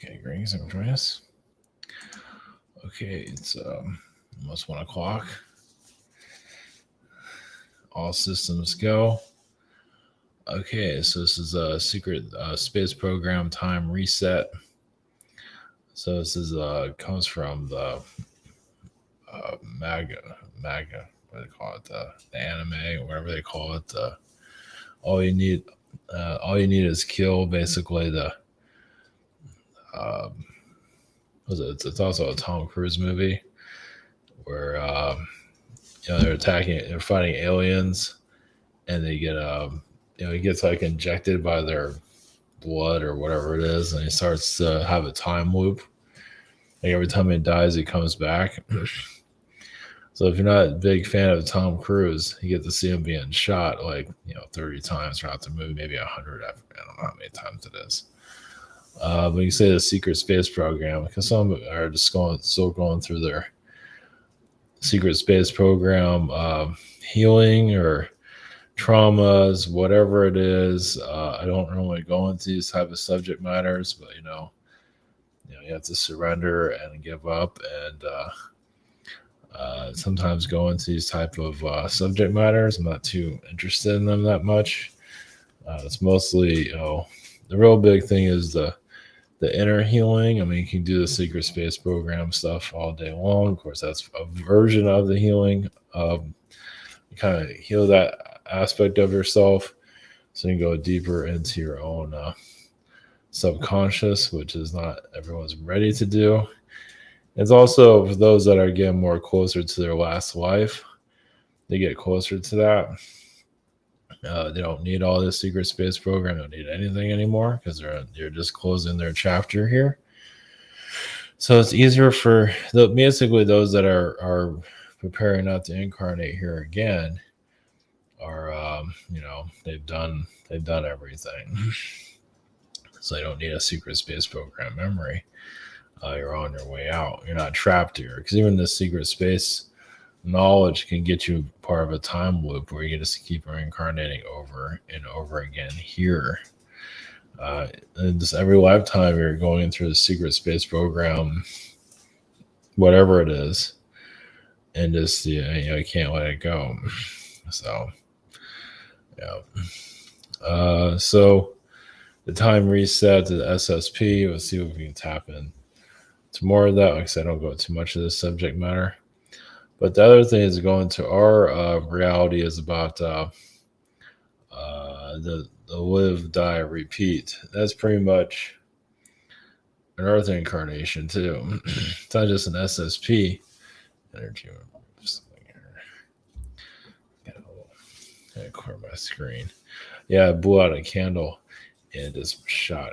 Okay, greetings and join us. Okay, it's almost 1 o'clock. All systems go. Okay, so this is a secret space program time reset. So this is comes from the MAGA, what do they call it? The anime, or whatever they call it. All you need, all you need is kill. Basically, the um, was it? It's also a Tom Cruise movie where they're fighting aliens, and they get he gets like injected by their blood or whatever it is, and he starts to have a time loop. Like every time he dies, he comes back. So if you're not a big fan of Tom Cruise, you get to see him being shot like 30 times throughout the movie, maybe 100. I don't know how many times it is. But you say the secret space program because some are just still going through their secret space program healing or traumas, whatever it is. I don't normally go into these type of subject matters, but you have to surrender and give up, and sometimes go into these type of subject matters. I'm not too interested in them that much. It's mostly, the real big thing is the inner healing. I mean, you can do the secret space program stuff all day long. Of course, that's a version of the healing. You kind of heal that aspect of yourself, so you can go deeper into your own subconscious, which is not everyone's ready to do. It's also for those that are getting more closer to their last life. They get closer to that. They don't need all this secret space program. They don't need anything anymore because they're just closing their chapter here. So it's easier for basically those that are preparing not to incarnate here again. Are they've done everything, so they don't need a secret space program memory. You're on your way out. You're not trapped here because even this secret space knowledge can get you part of a time loop where you just keep reincarnating over and over again here. And just every lifetime you're going through the secret space program, whatever it is, and just you can't let it go. So yeah. So the time reset to the SSP. Let's see if we can tap in to more of that. Like I said, I don't go too much of this subject matter. But the other thing is going to our reality is about the live, die, repeat. That's pretty much an Earth incarnation too. It's not just an SSP energy. Gotta clear my screen. Yeah, I blew out a candle and just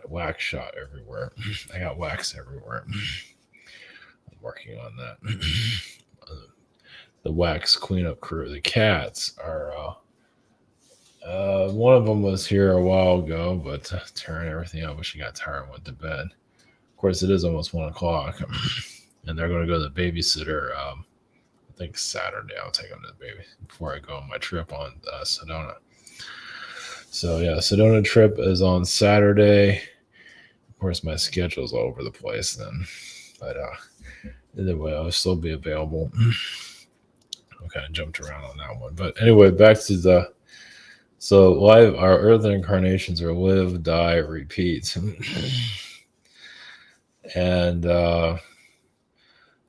wax shot everywhere. I got wax everywhere. I'm working on that. The wax cleanup crew. The cats are. One of them was here a while ago, but tearing everything up. She got tired and went to bed. Of course, it is almost 1 o'clock, and they're going to go to the babysitter. I think Saturday. I'll take them to the baby before I go on my trip on Sedona. So yeah, Sedona trip is on Saturday. Of course, my schedule's all over the place then, but either way, I'll still be available. I kind of jumped around on that one, but anyway, back to so live. Our Earth incarnations are live, die, repeat, and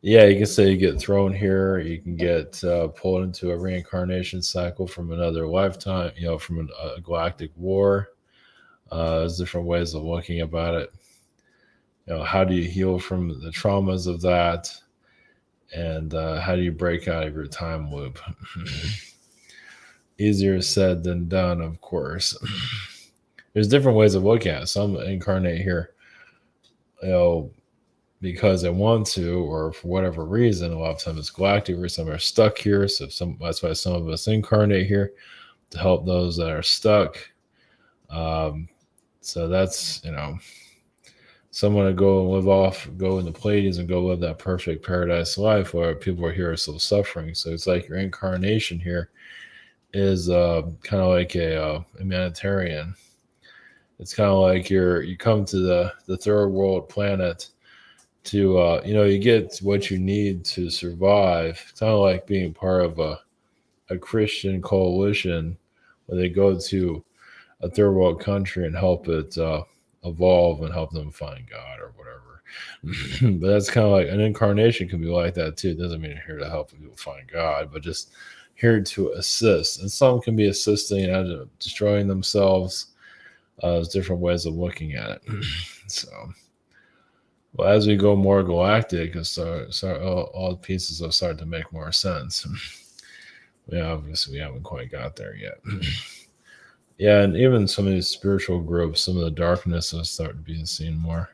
yeah, you can say you get thrown here. You can get pulled into a reincarnation cycle from another lifetime. From a galactic war. There's different ways of looking about it. How do you heal from the traumas of that? And how do you break out of your time loop? Easier said than done, of course. There's different ways of looking at it. Some incarnate here, because they want to, or for whatever reason. A lot of times it's galactic, or some are stuck here. So that's why some of us incarnate here to help those that are stuck. So that's someone to go and go in the Pleiades and go live that perfect paradise life where people are here are still suffering. So it's like your incarnation here is kind of like a humanitarian. It's kind of like you come to the third world planet to you get what you need to survive. It's kind of like being part of a Christian coalition where they go to a third world country and help it evolve and help them find God or whatever. But that's kind of like an incarnation can be like that too. It doesn't mean you're here to help people find God, but just here to assist. And some can be assisting and destroying themselves. There's different ways of looking at it. So, well, as we go more galactic, all the pieces will start to make more sense. Obviously we haven't quite got there yet. Yeah, and even some of these spiritual groups, some of the darkness will start being seen more.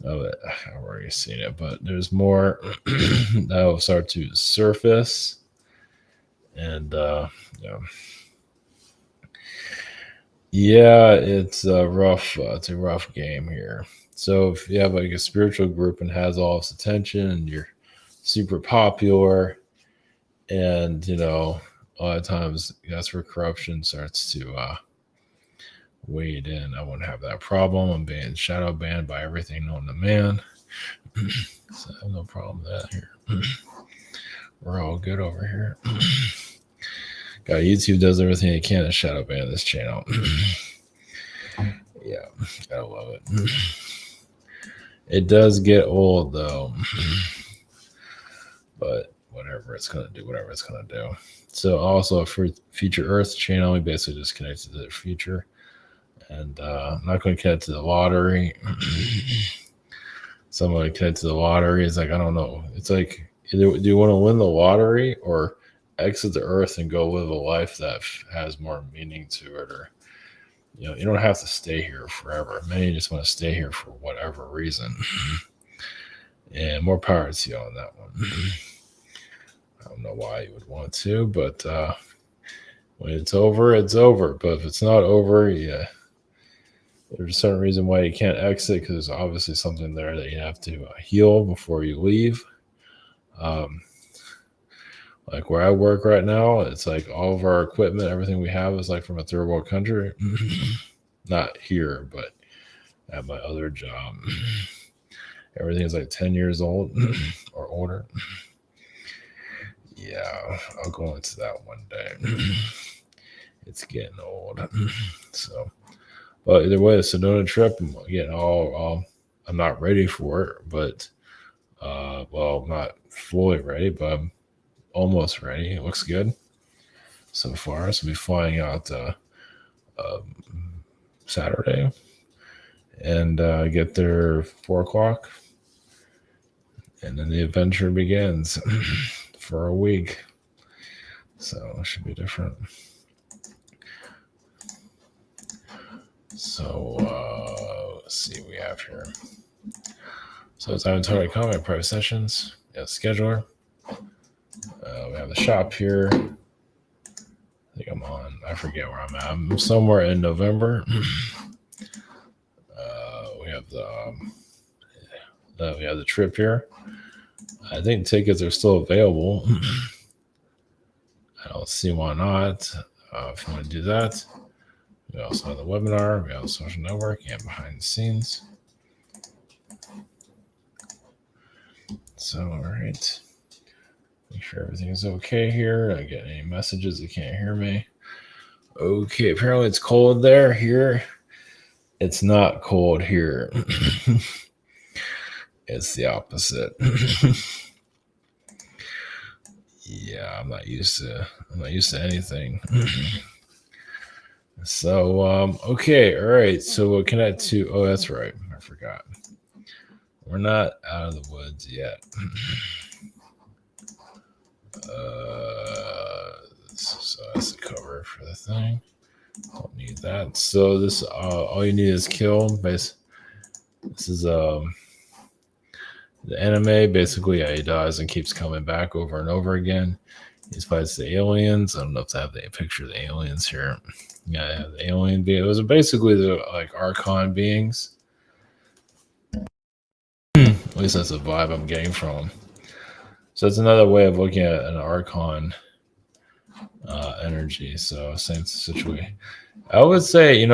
I've already seen it, but there's more that will start to surface. And yeah, it's a rough game here. So if you have like a spiritual group and has all its attention and you're super popular, and a lot of times that's where corruption starts to wade in. I wouldn't have that problem. I'm being shadow banned by everything known to man. So I have no problem with that here. We're all good over here. God, YouTube does everything it can to shadow ban this channel. Yeah, gotta love it. It does get old though. But whatever it's gonna do. So also for Future Earth channel, we basically just connected to the future. And I'm not going to connect to the lottery. Someone connect to the lottery. It's like, I don't know. It's like, do you want to win the lottery or exit the earth and go live a life that has more meaning to it? Or, you don't have to stay here forever. Many just want to stay here for whatever reason. And more power to you on that one. I don't know why you would want to, but when it's over, it's over. But if it's not over, yeah. There's a certain reason why you can't exit, because there's obviously something there that you have to heal before you leave. Like where I work right now, it's like all of our equipment, everything we have is like from a third world country. Not here, but at my other job. Everything is like 10 years old or older. Yeah, I'll go into that one day. It's getting old. So. But either way, the Sedona trip, again, I'm not ready for it, but, I'm not fully ready, but I'm almost ready. It looks good so far. So I'll be flying out Saturday and get there 4:00. And then the adventure begins for a week. So it should be different. So let's see what we have here. So it's on target comment, private sessions. Yeah, scheduler. We have the shop here. I think I'm on. I forget where I'm at. I'm somewhere in November. We have the trip here. I think tickets are still available. I don't see why not. If you want to do that. We also have the webinar, we have the social network, and behind the scenes. So, all right. Make sure everything is okay here. I get any messages that can't hear me. Okay, apparently it's cold there. Here, it's not cold here. It's the opposite. Yeah, I'm not used to anything. So, okay, all right. So we'll connect to, oh, that's right. I forgot. We're not out of the woods yet. So that's the cover for the thing. Don't need that. So this, all you need is kill. This is the anime. Basically, yeah, he dies and keeps coming back over and over again. He fights the aliens. I don't know if I have the picture of the aliens here. Yeah, I have the alien being. It was basically the like Archon beings. At least that's the vibe I'm getting from him. So it's another way of looking at an Archon energy. So same situation. I would say,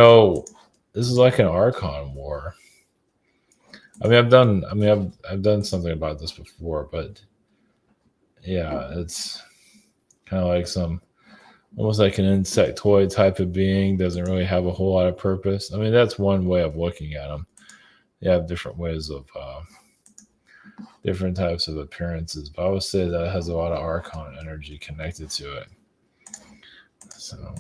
this is like an Archon war. I mean, I've done something about this before, but yeah, it's kind of like some almost like an insectoid type of being, doesn't really have a whole lot of purpose. I mean, that's one way of looking at them. You have different ways of different types of appearances, but I would say that has a lot of Archon energy connected to it. So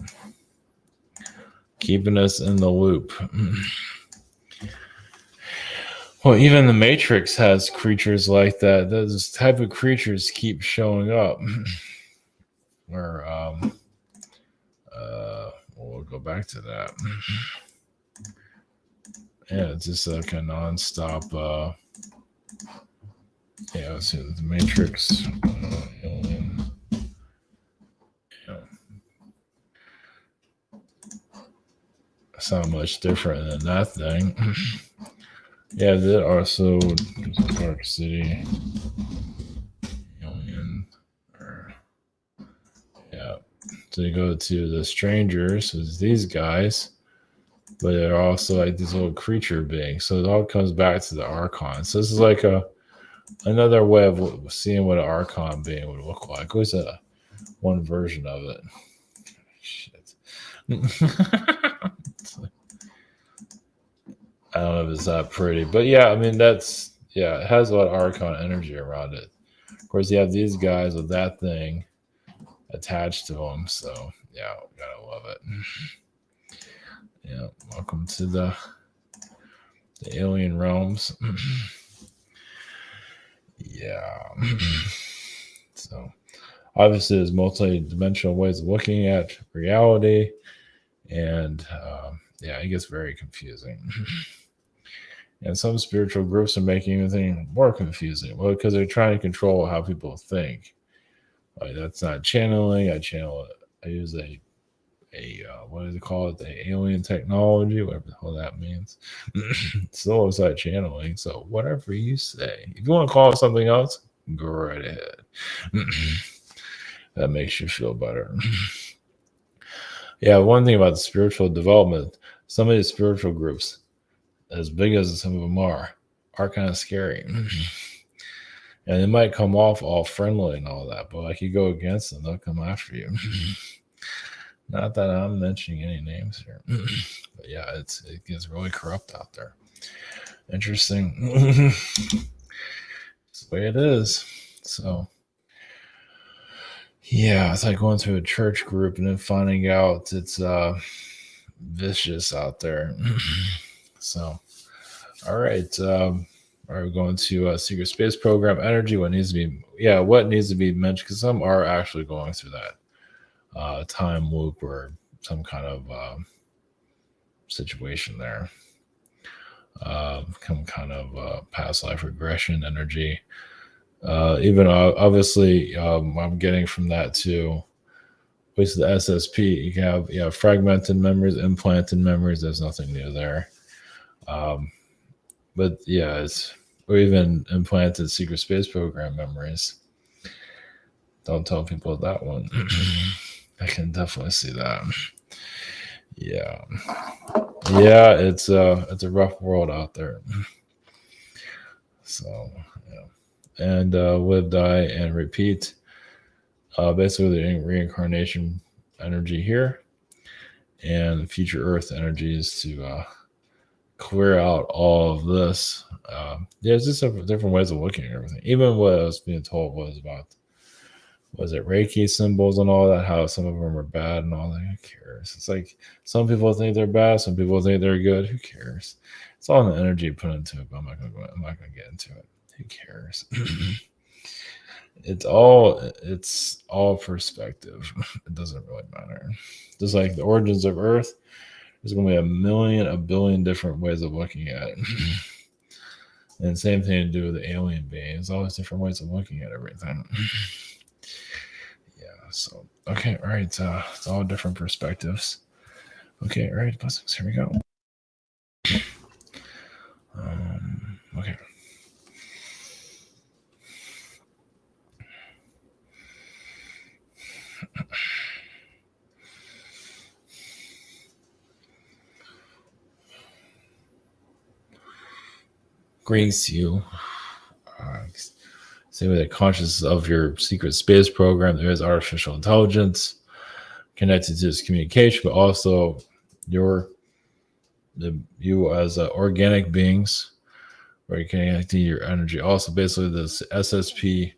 keeping us in the loop. Well, even the Matrix has creatures like that. Those type of creatures keep showing up. Where we'll go back to that. Yeah, it's just like a nonstop. Yeah, let's see the Matrix. Alien. Yeah. It's not much different than that thing. Yeah, there are also Dark City. Alien. Yeah. So you go to the strangers, so it's these guys, but they're also like these little creature beings. So it all comes back to the Archon. So this is like another way of seeing what an Archon being would look like. What's one version of it? Shit. I don't know if it's that pretty, but yeah, I mean it has a lot of Archon energy around it. Of course, you have these guys with that thing attached to them, so yeah, gotta love it. Yeah, welcome to the alien realms. Yeah. So obviously, there's multi-dimensional ways of looking at reality, and yeah, it gets very confusing. And some spiritual groups are making everything more confusing. Well, because they're trying to control how people think. Like that's not channeling. I use a what do they call it? The alien technology, whatever the hell that means. Still looks like channeling. So whatever you say. If you want to call it something else, go right ahead. That makes you feel better. Yeah, one thing about the spiritual development, some of these spiritual groups, as big as some of them are kind of scary. And it might come off all friendly and all that, but like you go against them, they'll come after you. Not that I'm mentioning any names here. But yeah, it gets really corrupt out there. Interesting. It's the way it is. So yeah, it's like going to a church group and then finding out it's vicious out there. So all right. Are we going to secret space program energy? What needs to be mentioned? Because some are actually going through that time loop or some kind of situation there. Some kind of past life regression energy. Even obviously, I'm getting from that too. With the SSP, you can have fragmented memories, implanted memories. There's nothing new there. But yeah, or even implanted secret space program memories. Don't tell people that one. I can definitely see that. Yeah, it's a rough world out there. So yeah, and live, die, and repeat. Basically, the reincarnation energy here, and future Earth energies to clear out all of this. There's just different ways of looking at everything. Even what I was being told was it Reiki symbols and all that, how some of them are bad and all that. Who cares? It's like some people think they're bad, some people think they're good. Who cares? It's all the energy put into it, but I'm not gonna get into it. Who cares? It's all perspective. It doesn't really matter. Just like the origins of Earth, there's gonna be a billion different ways of looking at it. And same thing to do with the alien beings. All these different ways of looking at everything. Yeah, so okay, all right. It's all different perspectives. Okay, all right, blessings. Here we go. Okay. Greetings to you. Same way that conscious of your secret space program, there is artificial intelligence connected to this communication, but also you as organic beings, where you're connecting your energy. Also, basically, this SSP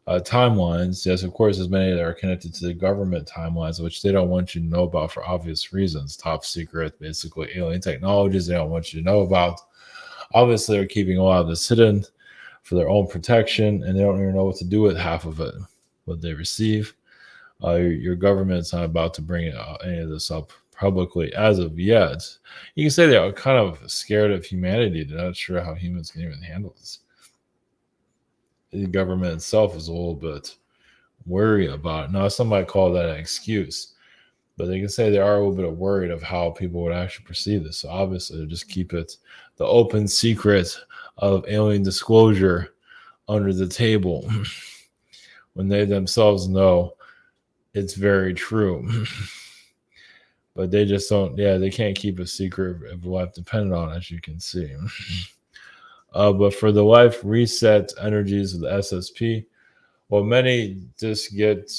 timelines. Yes, of course, there's many that are connected to the government timelines, which they don't want you to know about for obvious reasons. Top secret, basically alien technologies they don't want you to know about. Obviously, they're keeping a lot of this hidden for their own protection, and they don't even know what to do with half of it, what they receive. Your government's not about to bring any of this up publicly as of yet. You can say they're kind of scared of humanity. They're not sure how humans can even handle this. The government itself is a little bit worried about it. Now, some might call that an excuse, but they can say they are a little bit worried of how people would actually perceive this. So obviously, they just keep it the open secret of alien disclosure under the table when they themselves know it's very true. But they just don't, they can't keep a secret of life dependent on, as you can see. But for the life reset energies of the SSP, well, many just get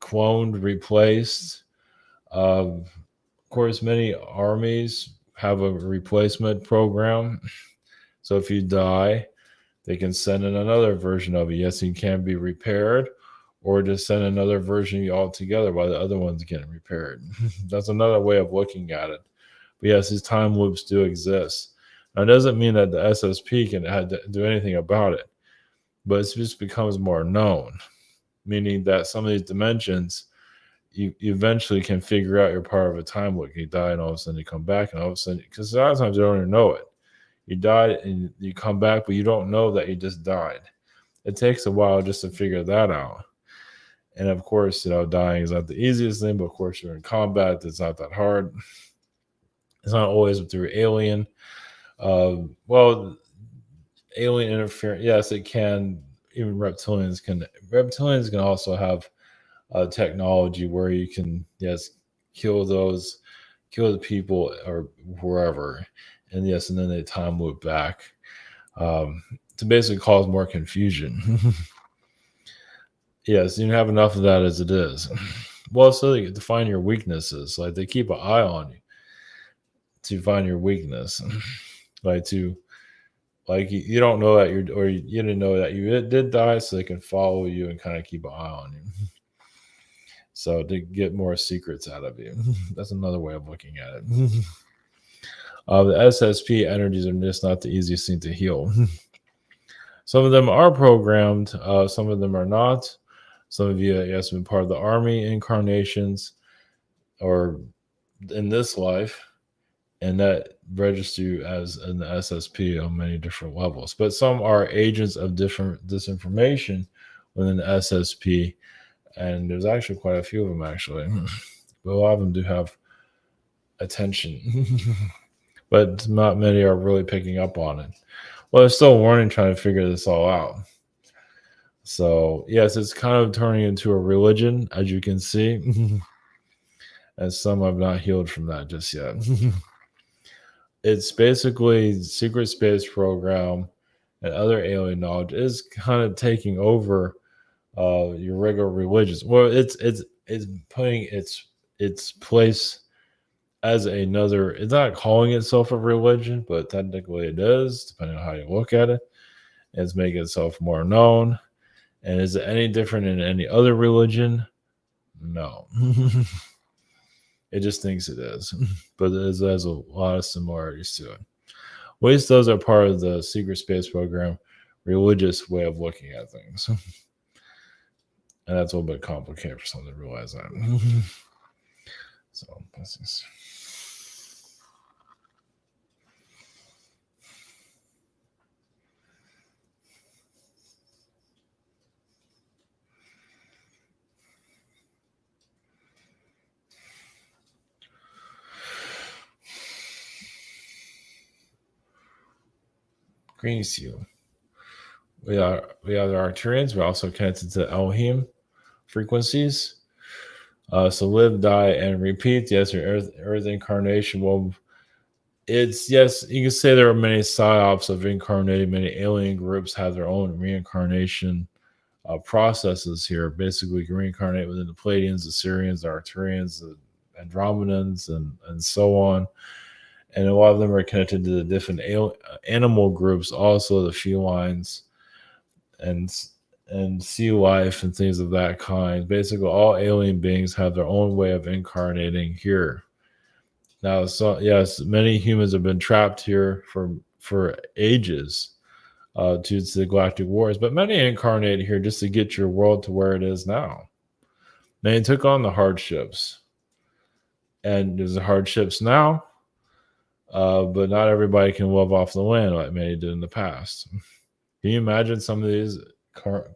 cloned, replaced. Of course, many armies have a replacement program. So if you die, they can send in another version of it. Yes, you can be repaired, or just send another version of you altogether while the other one's getting repaired. That's another way of looking at it. But yes, these time loops do exist. Now, it doesn't mean that the SSP can do anything about it, but it just becomes more known, meaning that some of these dimensions, you eventually can figure out you're part of a time loop. You die, and all of a sudden you come back, and all of a sudden, because a lot of times you don't even know it. You died, and you come back, but you don't know that you just died. It takes a while just to figure that out. And of course, dying is not the easiest thing, but of course, you're in combat. It's not that hard. It's not always through alien. Well, alien interference, yes, it can. Even reptilians can also have technology where you can, yes, kill the people or wherever. And yes, and then they time loop back to basically cause more confusion. Yes, you have enough of that as it is. Well, so they define your weaknesses. Like they keep an eye on you to find your weakness. You don't know that you didn't know that you did die, so they can follow you and kind of keep an eye on you. So to get more secrets out of you. That's another way of looking at it. The SSP energies are just not the easiest thing to heal. Some of them are programmed, some of them are not. Some of you, yes, been part of the army incarnations or in this life, and that register you as an SSP on many different levels. But some are agents of different disinformation within the SSP, and there's actually quite a few of them, actually. But a lot of them do have attention, but not many are really picking up on it. Well, they're still learning, trying to figure this all out. So, yes, it's kind of turning into a religion, as you can see. And some have not healed from that just yet. It's basically secret space program and other alien knowledge is kind of taking over your regular religions. Well, it's putting its place as another. It's not calling itself a religion, but technically it is, depending on how you look at it. It's making itself more known. And is it any different in any other religion? No. It just thinks it is. But it has a lot of similarities to it. At least those are part of the secret space program religious way of looking at things. And that's a little bit complicated for someone to realize that. So, this is... Greetings to you. We are the Arcturians. We're also connected to Elohim frequencies. So live, die, and repeat. Yes, your Earth incarnation will It's yes, you can say there are many psyops of incarnating. Many alien groups have their own reincarnation processes here. Basically, you can reincarnate within the Pleiadians, the Syrians, the Arcturians, the Andromedans, and so on. And a lot of them are connected to the different animal groups, also the felines and and sea life and things of that kind. Basically, all alien beings have their own way of incarnating here. Now, so yes, many humans have been trapped here for ages due to the galactic wars, but many incarnated here just to get your world to where it is now. Many took on the hardships, and there's the hardships now, but not everybody can live off the land like many did in the past. Can you imagine some of these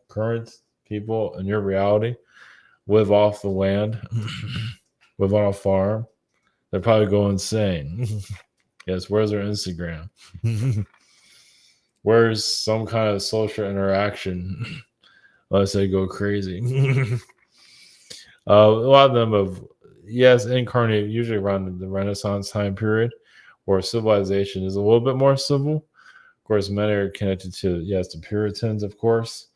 current people in your reality live off the land, live on a farm? They're probably go insane. Yes, where's their Instagram? Where's some kind of social interaction? Unless they go crazy. A lot of them have, yes, incarnated usually around the Renaissance time period, where civilization is a little bit more civil. Of course, many are connected to, yes, the Puritans, of course,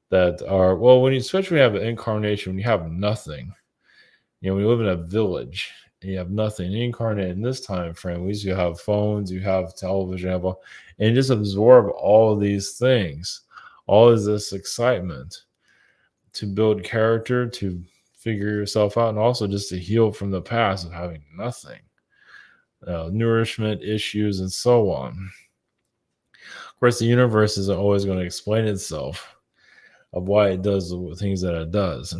that are, well, when you especially have an incarnation, when you have nothing, when you live in a village and you have nothing, you incarnate in this time frame, at least you have phones, you have television, and you just absorb all of these things, all of this excitement to build character, to figure yourself out, and also just to heal from the past of having nothing, nourishment issues, and so on. Of course, the universe isn't always going to explain itself of why it does the things that it does.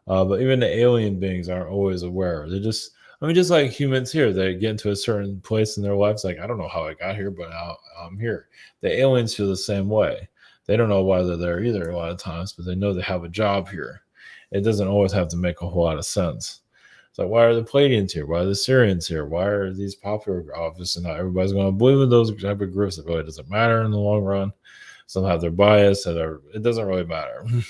But even the alien beings aren't always aware. They're just, just like humans here, they get into a certain place in their lives, like, I don't know how I got here, but I'm here. The aliens feel the same way. They don't know why they're there either a lot of times, but they know they have a job here. It doesn't always have to make a whole lot of sense. So why are the Pleiadians here? Why are the Syrians here? Why are these popular? Obviously, not everybody's going to believe in those type of groups. It really doesn't matter in the long run. Some have their bias, and it doesn't really matter. You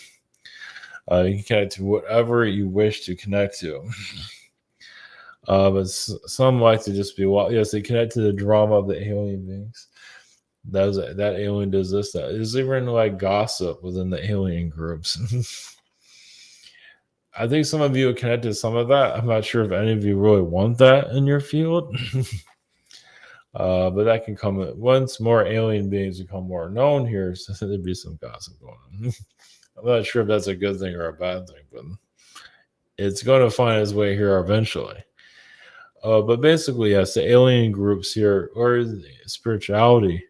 can connect to whatever you wish to connect to. But some like to just be, well, yes, they connect to the drama of the alien beings. That alien does this, that. There's even like gossip within the alien groups. I think some of you are connected to some of that. I'm not sure if any of you really want that in your field. But that can come once more alien beings become more known here. So there'd be some gossip going on. I'm not sure if that's a good thing or a bad thing, but it's going to find its way here eventually. But basically, yes, the alien groups here, or spirituality,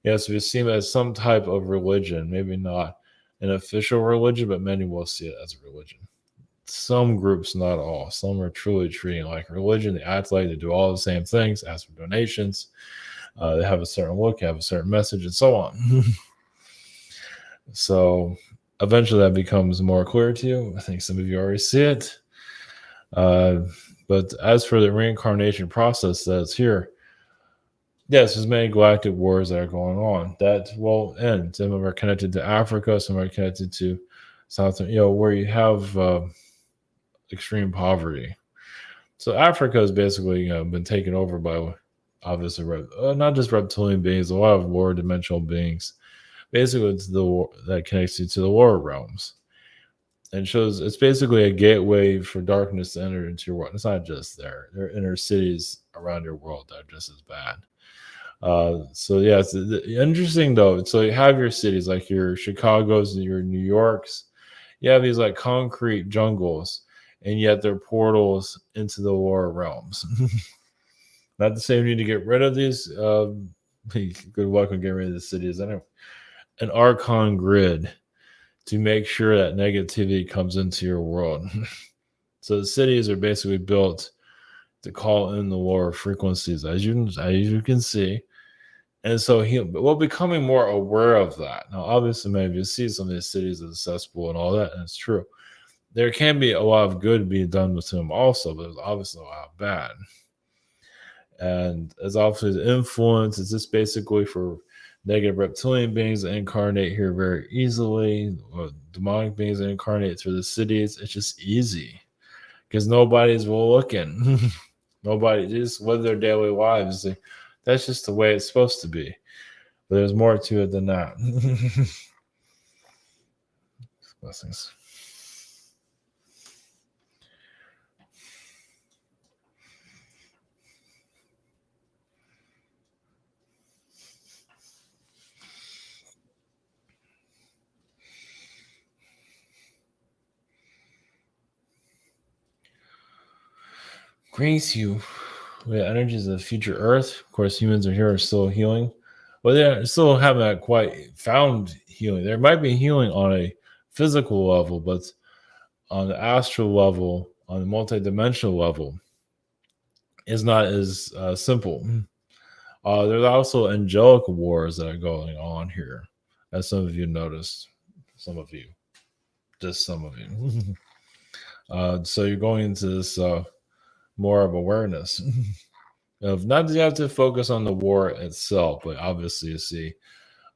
yes, we see it as some type of religion. Maybe not an official religion, but many will see it as a religion. Some groups, not all. Some are truly treating it like religion. They act like they do all the same things, ask for donations. They have a certain look, have a certain message, and so on. So eventually that becomes more clear to you. I think some of you already see it. But as for the reincarnation process that's here, yes, there's many galactic wars that are going on that will end. Some of them are connected to Africa, some are connected to South, where you have extreme poverty. So Africa has basically been taken over by, obviously, not just reptilian beings, a lot of lower dimensional beings. Basically, it's that connects you to the lower realms. And shows it's basically a gateway for darkness to enter into your world. It's not just there. There are inner cities around your world that are just as bad. So yeah, it's interesting though. So you have your cities like your Chicago's and your New York's. You have these like concrete jungles, and yet they're portals into the lower realms. Not to say you need to get rid of these. Good luck on getting rid of the cities. Anyway, an Archon grid to make sure that negativity comes into your world. So the cities are basically built to call in the lower frequencies, as you can see. And so becoming more aware of that. Now, obviously, maybe you see some of these cities as cesspool and all that, and it's true. There can be a lot of good being done with them also, but there's obviously a lot of bad. And as obviously the influence is just basically for negative reptilian beings that incarnate here very easily, or demonic beings that incarnate through the cities. It's just easy because nobody's looking. Nobody, they just live their daily lives. That's just the way it's supposed to be. But there's more to it than that. Blessings. Grace you. The energies of the future Earth. Of course, humans are here are still healing. But they still haven't quite found healing. There might be healing on a physical level, but on the astral level, on the multidimensional level, is not as simple. There's also angelic wars that are going on here, as some of you noticed. Some of you, just some of you. So you're going into this more of awareness of not that you have to focus on the war itself, but obviously you see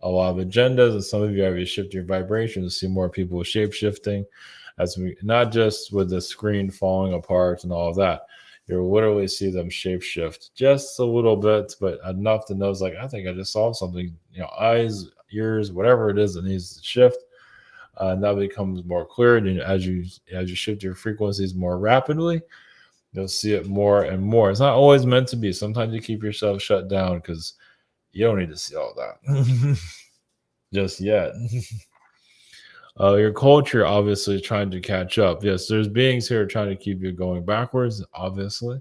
a lot of agendas, and some of you have to shift your vibration to see more people shape shifting, as we not just with the screen falling apart and all of that. You literally see them shape shift just a little bit, but enough to know it's like, I think I just saw something, eyes, ears, whatever it is that needs to shift. That becomes more clear. And as you shift your frequencies more rapidly, you'll see it more and more. It's not always meant to be. Sometimes you keep yourself shut down because you don't need to see all that just yet. Your culture obviously is trying to catch up. Yes, there's beings here trying to keep you going backwards, obviously.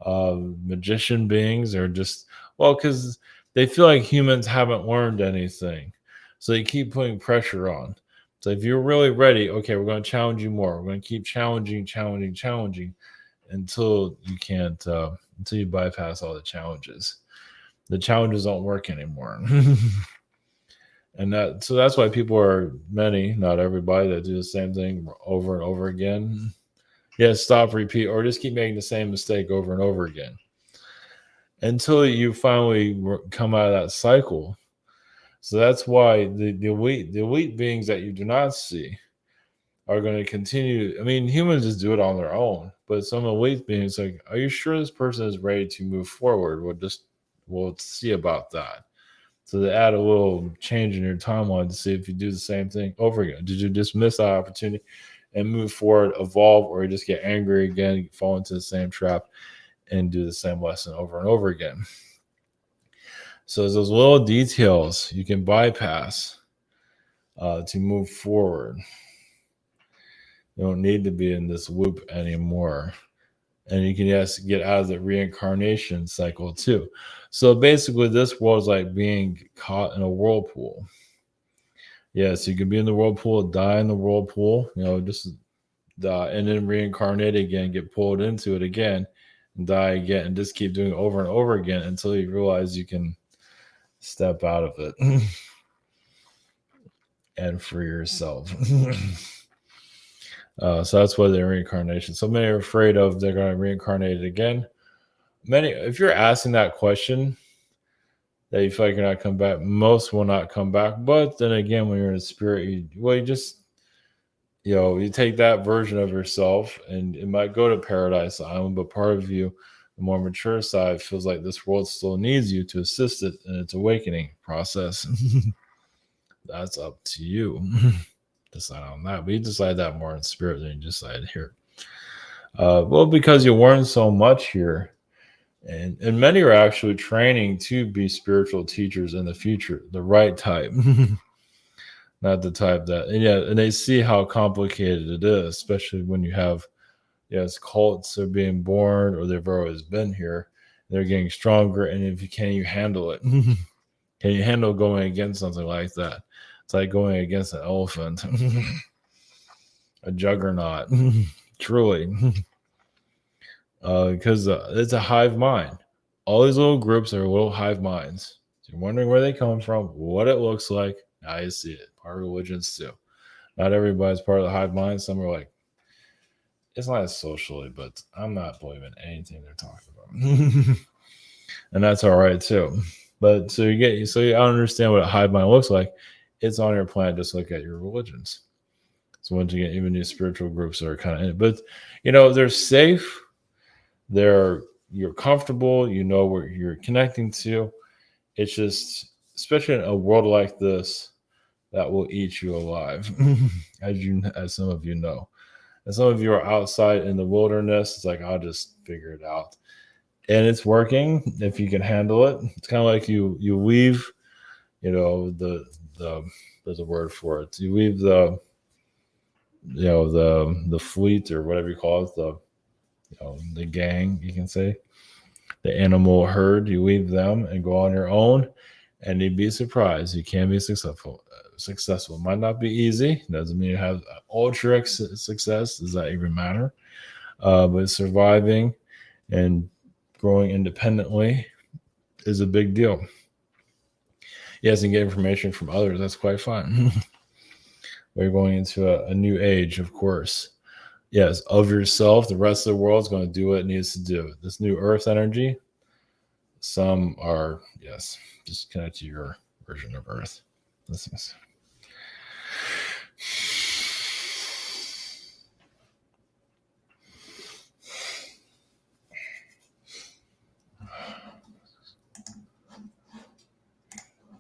Magician beings are just, well, because they feel like humans haven't learned anything. So they keep putting pressure on. So if you're really ready, okay, we're going to challenge you more. We're going to keep challenging until you can't, until you bypass all the challenges. The challenges don't work anymore. And so that's why people are many, not everybody, that do the same thing over and over again. Yeah, stop, repeat, or just keep making the same mistake over and over again until you finally come out of that cycle. So that's why the elite beings that you do not see are going to continue. I mean, humans just do it on their own, but some elite beings like, are you sure this person is ready to move forward? We'll see about that. So they add a little change in your timeline to see if you do the same thing over again. Did you just miss that opportunity and move forward, evolve, or you just get angry again, fall into the same trap, and do the same lesson over and over again? So those little details you can bypass to move forward. You don't need to be in this loop anymore. And you can just get out of the reincarnation cycle too. So basically, this world is like being caught in a whirlpool. Yeah, so you can be in the whirlpool, die in the whirlpool, just die, and then reincarnate again, get pulled into it again, and die again, and just keep doing it over and over again until you realize you can step out of it and free yourself. So that's why they're reincarnation. So many are afraid of they're going to reincarnate again. If you're asking that question, that you feel like you're not coming back, most will not come back. But then again, when you're in a spirit, you take that version of yourself, and it might go to Paradise Island, but part of you, the more mature side, feels like this world still needs you to assist it in its awakening process. That's up to you. Decide on that, but you decide that more in spirit than you decide here. Well, because you learn so much here, and many are actually training to be spiritual teachers in the future, the right type, not the type that, and they see how complicated it is, especially when you have, cults are being born or they've always been here, they're getting stronger, and if you can you handle it? Can you handle going against something like that? It's like going against an elephant, a juggernaut, truly, because it's a hive mind. All these little groups are little hive minds. So you're wondering where they come from, what it looks like. Now you see it. Part of religions too. Not everybody's part of the hive mind. Some are like, it's not socially, but I'm not believing anything they're talking about. And that's all right too. But so you understand what a hive mind looks like. It's on your planet. Just look at your religions. So once you get even these spiritual groups that are kind of in it, but they're safe. They're you're comfortable, you know where you're connecting to. It's just, especially in a world like this, that will eat you alive, as some of you know. And some of you are outside in the wilderness. It's like, I'll just figure it out, and it's working if you can handle it. It's kind of like you weave, the there's a word for it. You weave the fleet, or whatever you call it, the gang, you can say, the animal herd. You weave them and go on your own, and you'd be surprised. You can be successful. Successful might not be easy. Doesn't mean you have ultra success. Does that even matter? But surviving and growing independently is a big deal. Yes, and get information from others. That's quite fun. We're going into a new age, of course. Yes, of yourself. The rest of the world is going to do what it needs to do. This new earth energy, some are, yes, just connect to your version of earth. This is